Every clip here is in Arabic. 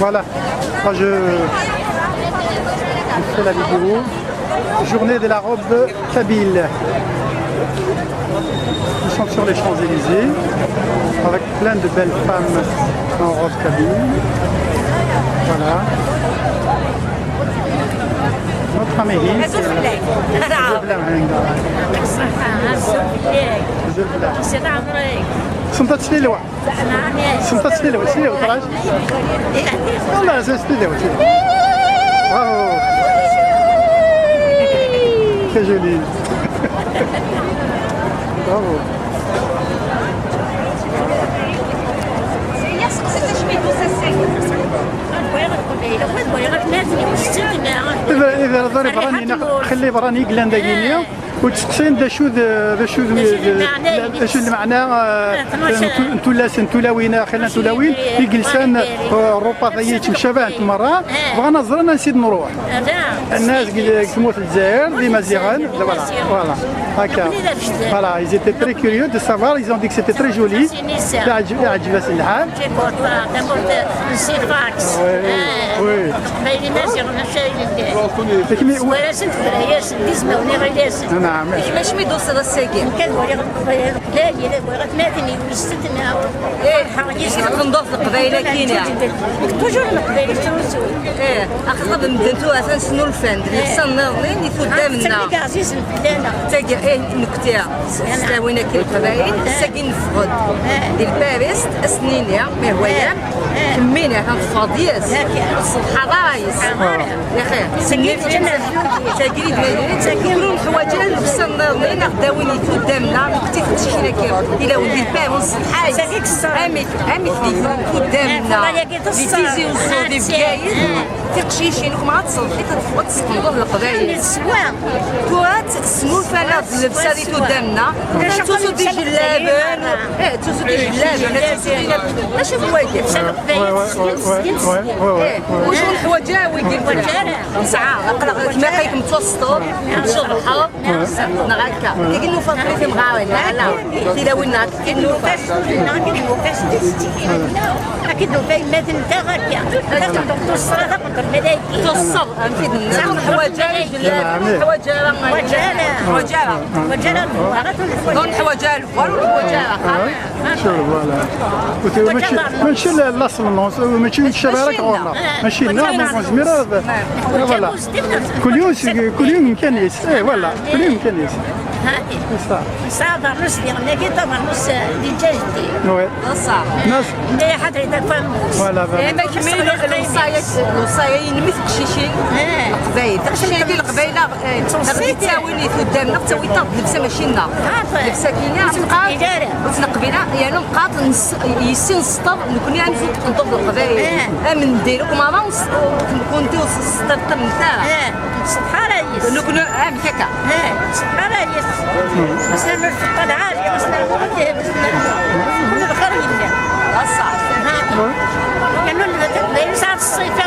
Voilà, moi je fais la vidéo. Journée de la robe kabyle. Nous sommes sur les Champs-Élysées avec plein de belles femmes en robe kabyle. Voilà. Notre ami سلطة سليلوة سلطة سليلوة سليلوة تراج والله سليلوة واو très joli bravo إذا ضرب براني خلي براني يقلان داكينيا وتسقسين دا شو المعنى نتولاوين خلينا نتولاوين يجلسان روبا ثيت مشابه مرة بغانا زرنا نسيت نروح الناس تموت الجزائر ديما زيغان فوالا هكا فوالا ils étaient très curieux de savoir ils ont dit que c'était très joli عجبت الحال نعم ماشي ميدوسه الساكن كان ولي لا لا ماتني وستنا كنضوف القبايله كاينه توجور القبايله التونسيه اخطب مدنتو اساسا سنو الفند لسان ناضين يفدامنا عزيز الفلانه تاقي نكتيا سلاوينا كي القبايل ساكن نفقد ديال باريس اسنينيا ما هوايا كمينا هنفاضيات الصبح رايس يا اخي ساكن في الجنه ساكن الحوايج لبسنا ناضين غداوين قدامنا كنتي فتشينا كي الى ولدي باريس الحاج امي قدامنا دي تيزي وصودي بكايد تقشيشين وما تصلحي تفوت تسقطوا القبايل السواق توات سمو فلات اللبسه اللي قدامنا توسو دي جلابان توسو دي جلابان ماشي فواكه واش الحوايج ويدير ساعه ما كاين متوسطوا نشرحوا نغاكا كاين نوفا في مغاوين لا تلاوينا كاين نوفا اكيد نوفا مثل انت غاكا لازم توصل الملايكي توصل نفيد نعم حواجه وجاله دون حواجه شوف فوالا ماشي الاصل ماشي الشبارك غورنا ماشي نعم زميره فوالا كل يوم كان يس فوالا كل يوم كان يس صعب الرز اللي كده الرز اللي جاجتي وي صح ناس اللي حد يتفهموش فوالا ما كمل الوصايه ينمسك شيشين القبايل تقشي ديال القبايله غادي تساويني قدامنا تساوي طاب لبسه ماشي لنا لبسه كاينه بقات القبيله يعني بقات يسين سطر نكون يعني نضرب القبايل من نديرو ماما كنتو سطر نتاعها سبحان الله نكون هكا سبحان الله مثلا الفقه العاليه مثلا كنا بخير الله صح كانوا اللي ساعه الصيف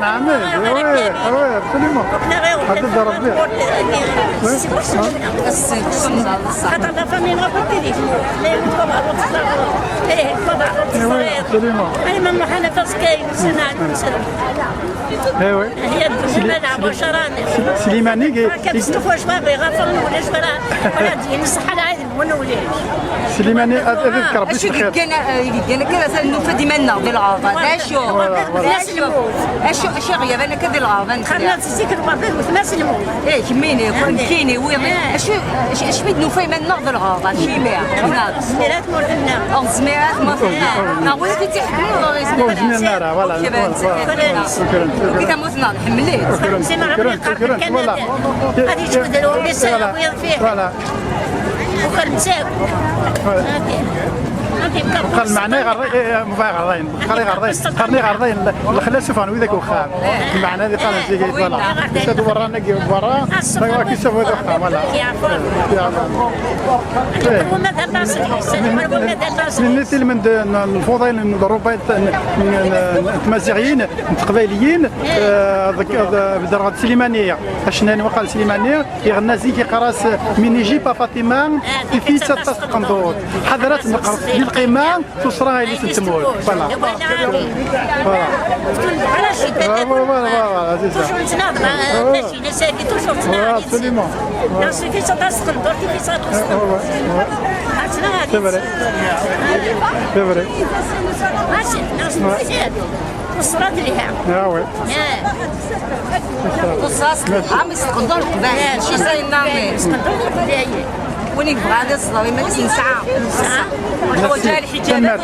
نعم وي absolument هذا ضرب بها خاطر لا فامي ما قلتليش لا الطبع ايه الطبع الصغير انا ما حنا فاسكاي سنه ايوه هي الدنيا ملعب وشراني سليماني كنستوفوا شباب يغفروا ولا شباب ولا دي نصح العالم ونولي سليماني اذكر بالخير كان كذا النوفه ديالنا ديال العرضان اشو غياب انا كدير العرضان خلينا تسيك الوظيفه وثلاث الموت كميني كايني وي اش بيد نوفه منا ديال العرضان شيماء زميرات مولنا زميرات ما فينا ولكن تيحملوا زميرنا فوالا كي موتنا حمليت فوالا غادي تبدلوا بيسا ويض فوالا وخرجتك قال معناه غردين قرني غردين الخلا سفان وذاك وخام المعنى هذه قال شي قالت فوالا شادو ورانا كي برا راه كي شافوا ذاك وخام من مثل من الفضائل من الروبات التمازيغيين القبائليين بدرجه سليمانيه اشنان وقال سليمانيه يغنى زيكي قراس من يجيب فاطمه في ستة قنطور حضرت نقرص القيمه تصرى اللي تتمول فوالا فوالا toujours نتناضل ماشي لا ساكي toujours تناضل absolument لا سيفي صدق دورتي في صدق c'est vrai c'est vrai ماشي ناس مزيان وصلت ليها ah ouais قصاص عم يسقطوا القبائل شي زي النامي وين يبغى هذا الصلاوي ما ساعه هو جاي الحجاب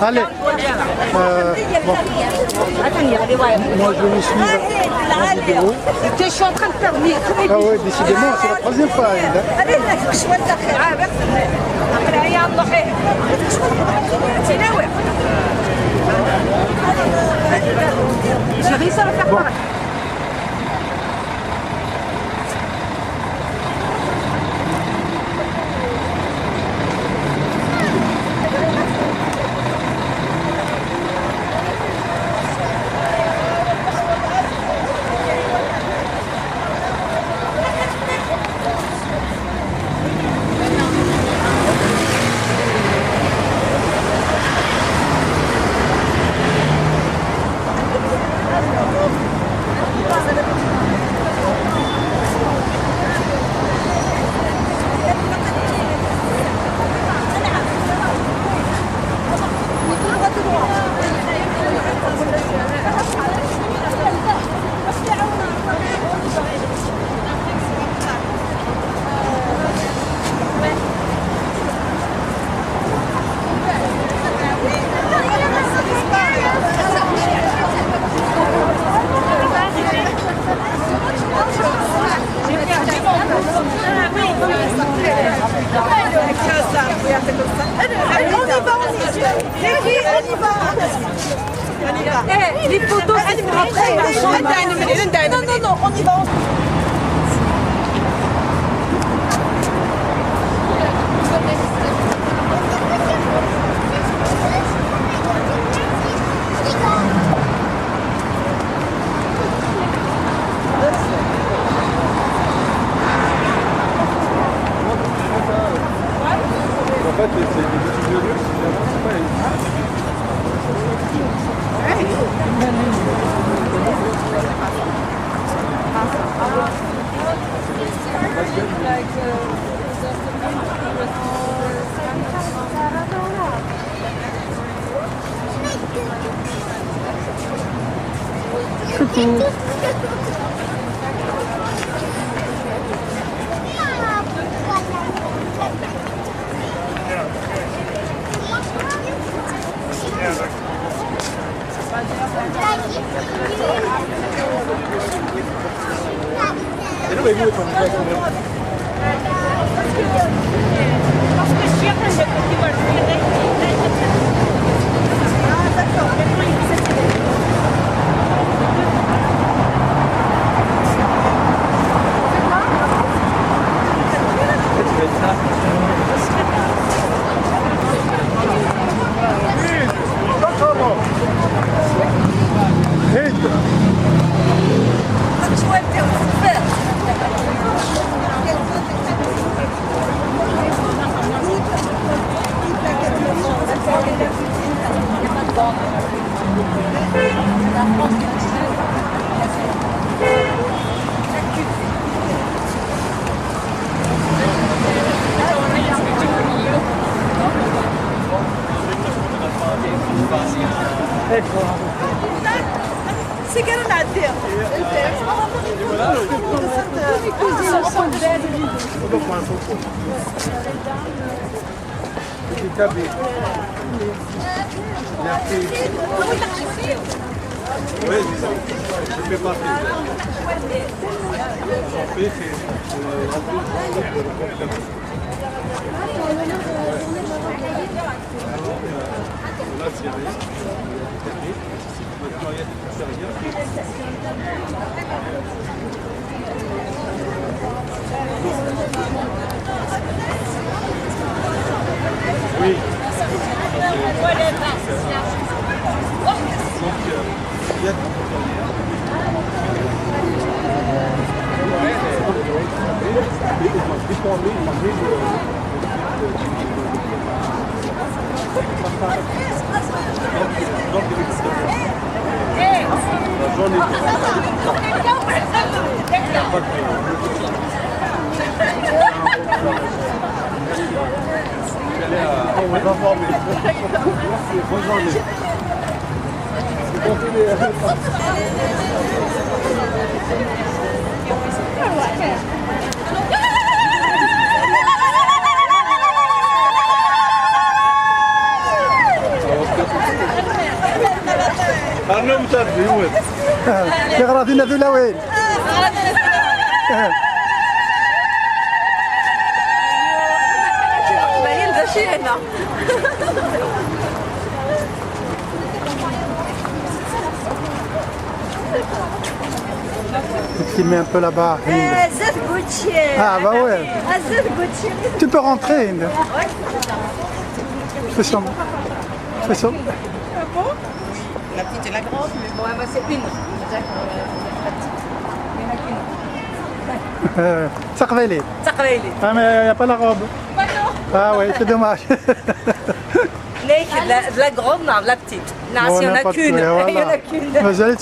allez moi je vais suivre mon vidéo Tu es en train de terminer. ah ouais décidément c'est la troisième fois Aïda. J'ai réussi à le faire pareil. Les photos, c'est pour après. Non, on y va. سيجاره نعديها Oui, je fais partie. Oui. خليهم مسافرين. غراضينا ذولا وين؟ باين ذا شي هنا. Filmer un peu là-bas. زاد Gucci. Ah bah ouais. زاد Gucci. Tu peux rentrer. Fais ça. Fais ça. La petite et la grande. Bon, moi c'est une. Sarveli. تقريلي. Ah mais il n'y a pas la robe. Ah ouais, c'est dommage. ليك la grande, non, la petite. Non, Bon, s'il y en a n'importe qu'une. quoi, Il y en a voilà. qu'une. Mas olha,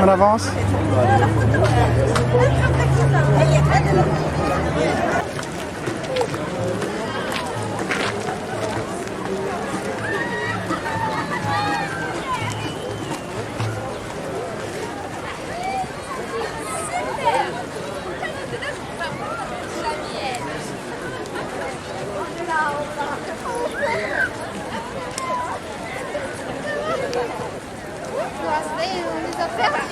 on avance. On les a perdus.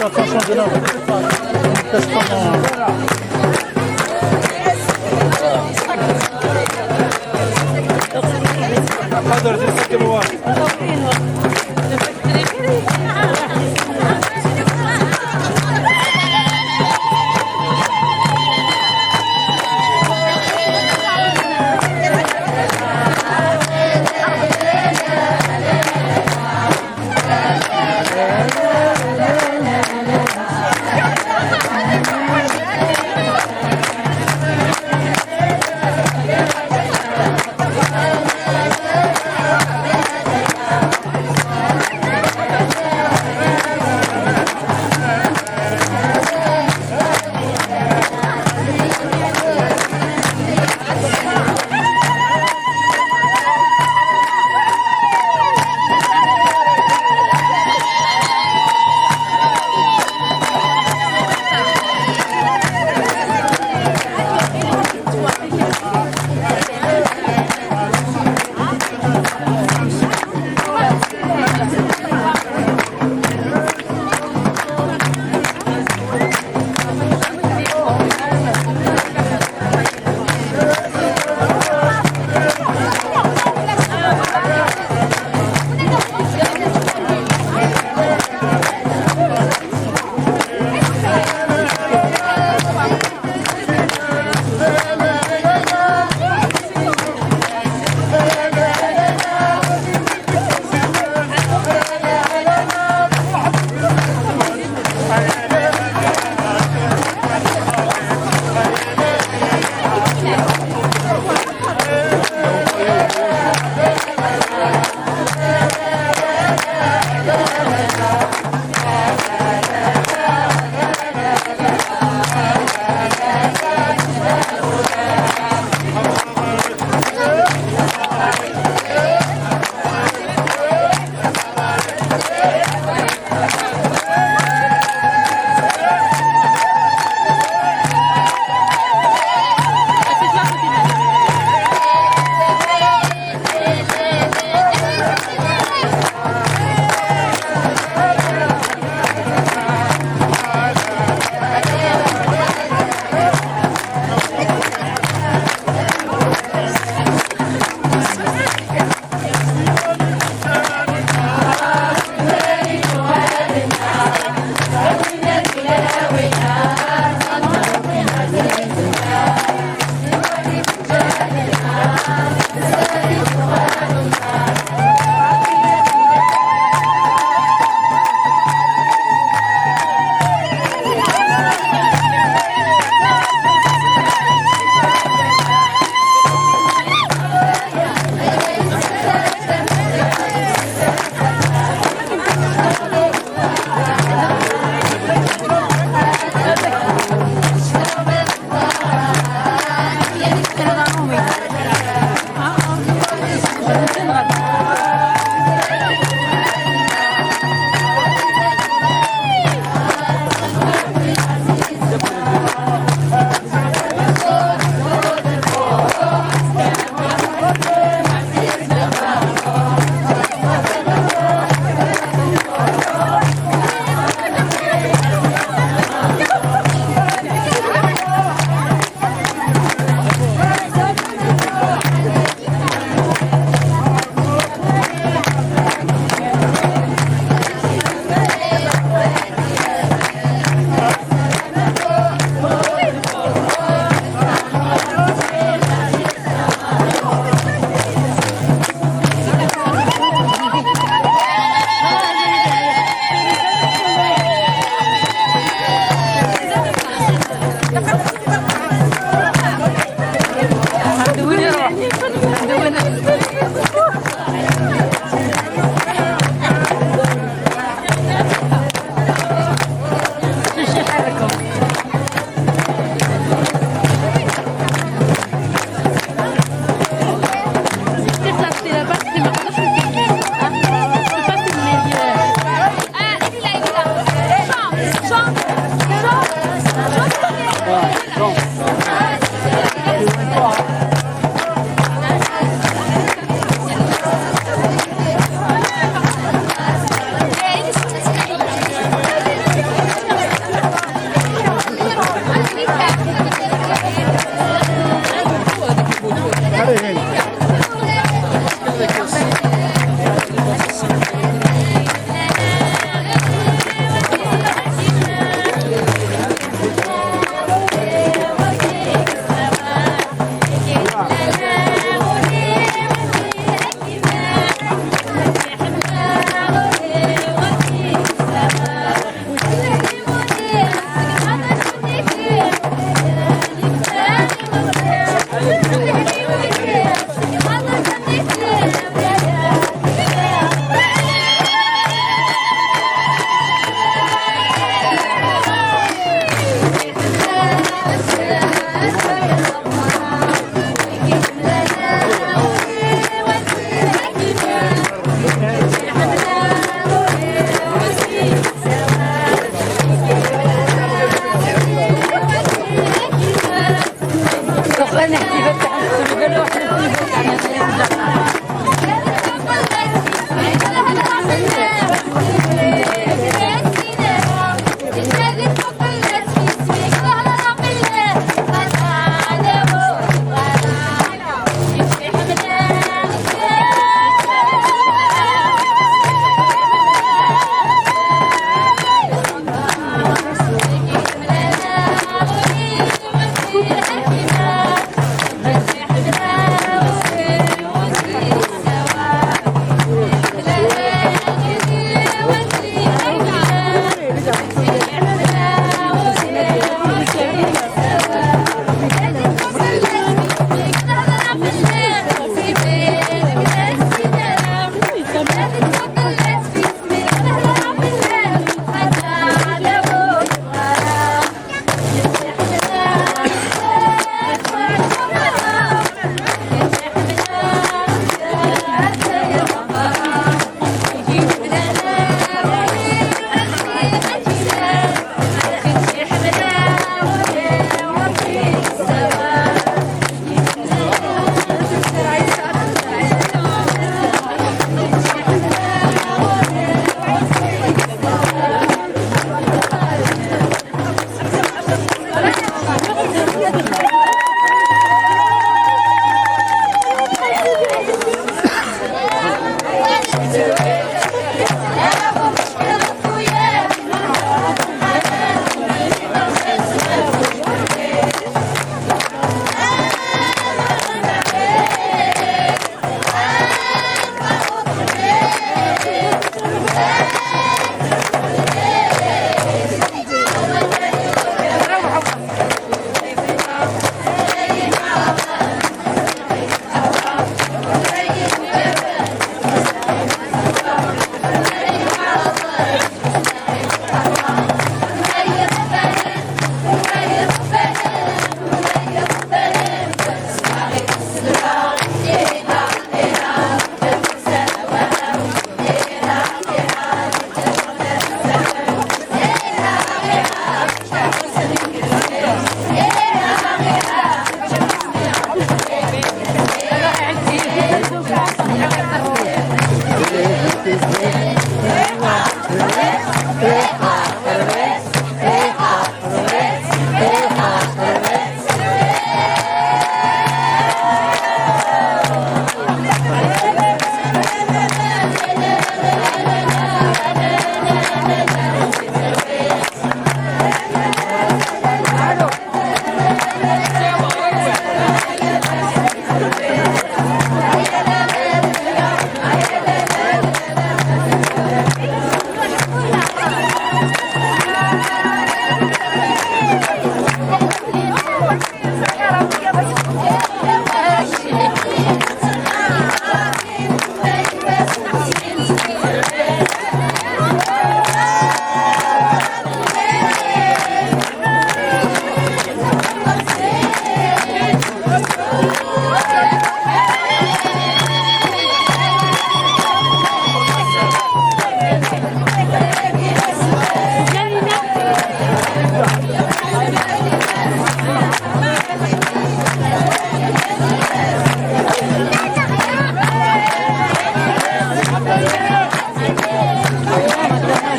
Attention de là. حضر تمسك الواحد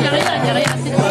Il y a rien,